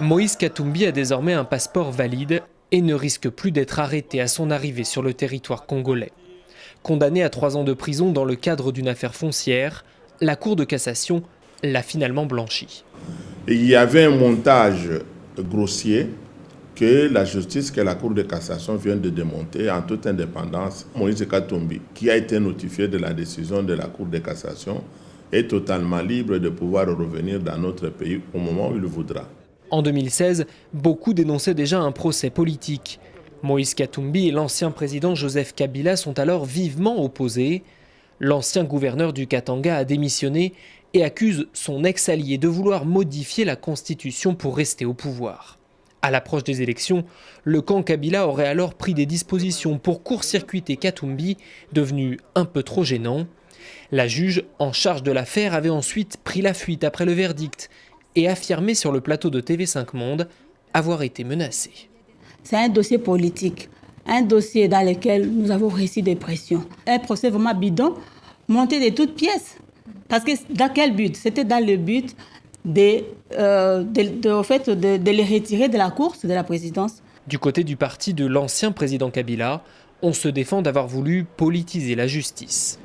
Moïse Katumbi a désormais un passeport valide et ne risque plus d'être arrêté à son arrivée sur le territoire congolais. Condamné à 3 ans de prison dans le cadre d'une affaire foncière, la Cour de cassation l'a finalement blanchi. Il y avait un montage grossier que la justice, que la Cour de cassation vient de démonter en toute indépendance. Moïse Katumbi, qui a été notifié de la décision de la Cour de cassation, est totalement libre de pouvoir revenir dans notre pays au moment où il voudra. En 2016, beaucoup dénonçaient déjà un procès politique. Moïse Katumbi et l'ancien président Joseph Kabila sont alors vivement opposés. L'ancien gouverneur du Katanga a démissionné et accuse son ex-allié de vouloir modifier la constitution pour rester au pouvoir. À l'approche des élections, le camp Kabila aurait alors pris des dispositions pour court-circuiter Katumbi, devenu un peu trop gênant. La juge en charge de l'affaire avait ensuite pris la fuite après le verdict et affirmé sur le plateau de TV5 Monde avoir été menacée. C'est un dossier politique, un dossier dans lequel nous avons réussi des pressions. Un procès vraiment bidon, monté de toutes pièces. Parce que dans quel but? C'était dans le but de les retirer de la course de la présidence. Du côté du parti de l'ancien président Kabila, on se défend d'avoir voulu politiser la justice.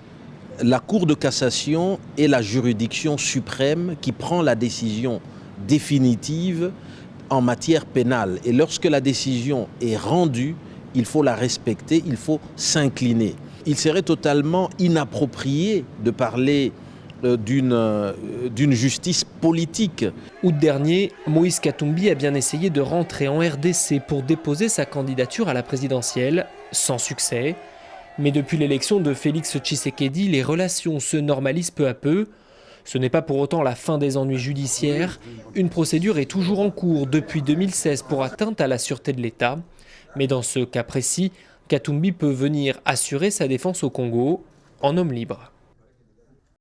La Cour de cassation est la juridiction suprême qui prend la décision définitive en matière pénale. Et lorsque la décision est rendue, il faut la respecter, il faut s'incliner. Il serait totalement inapproprié de parler d'une justice politique. Août dernier, Moïse Katumbi a bien essayé de rentrer en RDC pour déposer sa candidature à la présidentielle, sans succès. Mais depuis l'élection de Félix Tshisekedi, les relations se normalisent peu à peu. Ce n'est pas pour autant la fin des ennuis judiciaires. Une procédure est toujours en cours depuis 2016 pour atteinte à la sûreté de l'État. Mais dans ce cas précis, Katumbi peut venir assurer sa défense au Congo en homme libre.